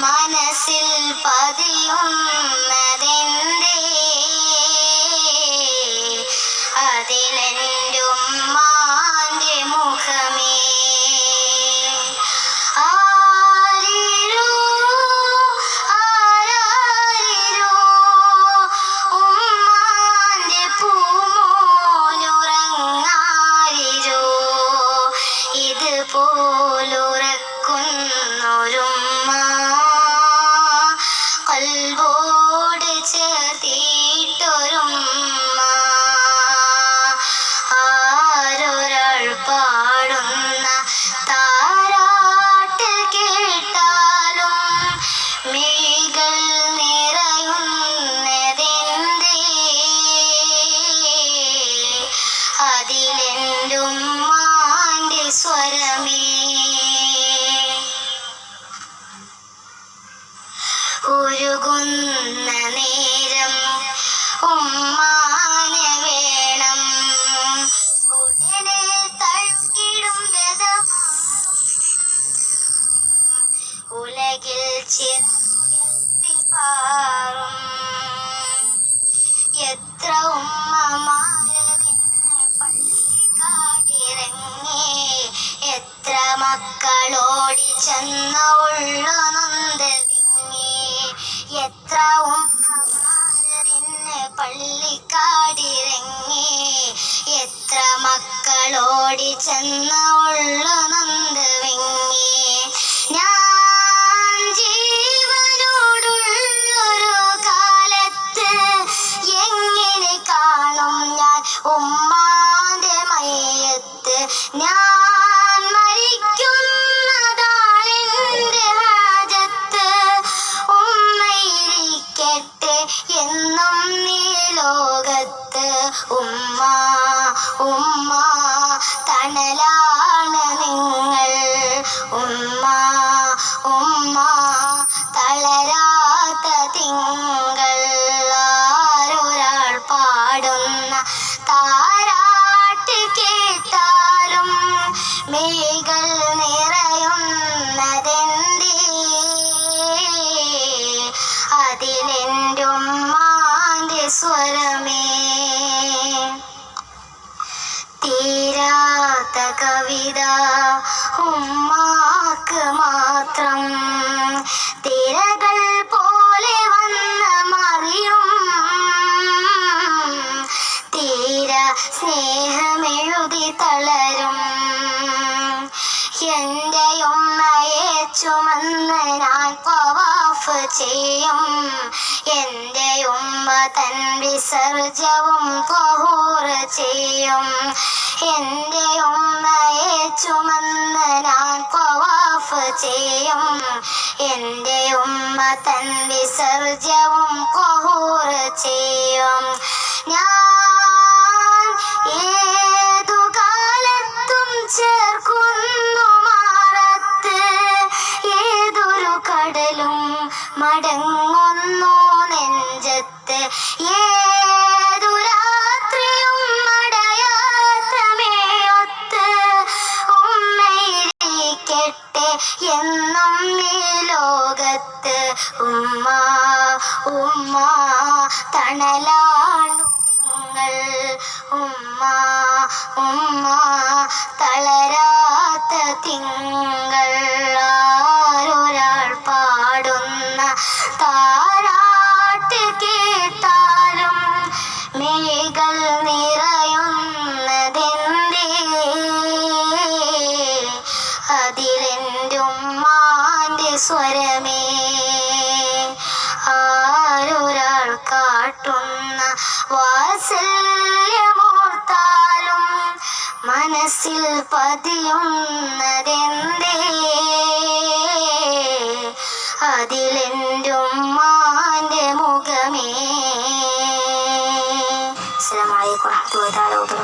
മനസ്സിൽ പതിയുന്നതെന്തേ അതിലെൻ്റുമ്മാൻ്റെ മുഖമേ. ആരിരോ ആരാരിരോ ഉമ്മാൻ്റെ പൂമോനുറങ്ങാരിരോ ഇതുപോലുറക്കുന്നൊരുമ്മ കൽബോട് ചേർത്തിട്ടൊരുമ്മ. ആരൊരാൾ പാടുന്ന താരാട്ട് കേട്ടാലും മിഴികൾ നിറയുന്നതെന്തേ അതിലെൻ്റുമ്മാൻ്റെ സ്വരമേ. ഉരുകുന്ന നേരം ഉമ്മാനെ വേണം ഉടനെ തഴുകിടും ഉലകിൽ ചെത്തിപ്പാറും. എത്ര ഉമ്മമാരതിന് പള്ളിക്കാടിറങ്ങി എത്ര മക്കളോടി ചെന്ന ഉള്ളു നൊന്ത് എത്ര ഉമ്മമാരതിന് പള്ളിക്കാടിറങ്ങി എത്ര മക്കളോടി ചെന്ന ഉള്ളു നൊന്ത് വിങ്ങി. ഞാൻ ജീവനോടുള്ളൊരു കാലത്ത് എങ്ങനെ കാണും ഞാൻ ഉമ്മാന്റെ മയ്യത്ത്. ഞാൻ മരിക്കുന്നതാണെന്റെ ഹാജത്ത് ഉമ്മയിരിക്കട്ടെ എന്നും നീ ലോകത്ത്. ഉമ്മ ഉമ്മ തണലാണ് നിങ്ങൾ ഉമ്മ ഉമ്മ തളരാത്ത തിങ്കൾ. ആരൊരാൾ പാടുന്ന താരാട്ട് കേട്ടാലും മിഴികൾ നിറയുന്നതെന്തേ അതിലെൻ്റുമ്മാൻ്റെ സ്വരമേ. തീരാത്ത കവിത ഉമ്മാക്ക് മാത്രം തിരകൾ പോലെ വന്ന മറിയും തീര സ്നേഹമെഴുതി തളരും. എൻ്റെ ഉമ്മയെ ചുമന്ന് ഞാൻ തവാഫ് ചെയ്യും എൻ്റെ ഉമ്മ തൻ വിസർജവും ത്വഹൂർ ചെയ്യും. എൻ്റെ ഉമ്മയെ ചുമന്ന് ഞാൻ തവാഫ് ചെയ്യും എൻ്റെ ഉമ്മ തൻ വിസർജവും ത്വഹൂർ ചെയ്യും. ഞാൻ ഏതു കാലത്തും ചേർക്കുന്നു മാറത്ത് ഏതൊരു കടലും മടങ്ങുന്നു നെഞ്ചത്ത്. ഏതു രാത്രിയും മടയാത്ത മേയൊത്ത് ഉമ്മയിരിക്കട്ടെ എന്നും ഈ ലോകത്ത്. ഉമ്മ ഉമ്മ തണലാണു നിങ്ങൾ ഉമ്മ ഉമ്മ തളരാത്ത തിങ്കൾ. ആരൊരാൾ പാടുന്ന താരാട്ട് കേട്ടാലും മിഴികൾ നിറയുന്നതെന്തേ അതിലെൻ്റുമ്മാൻ്റെ സ്വരമേ. ആരൊരാൾ കാട്ടുന്ന വാത്സല്യമോർത്താലും മനസ്സിൽ പതിയുന്നതെന്തേ അതിലെൻ്റുമ്മാൻ്റെ മുഖമേ. അസ്സലാമു അലൈക്കും വറഹ്മത്തുള്ളാഹി വബറകാതുഹു.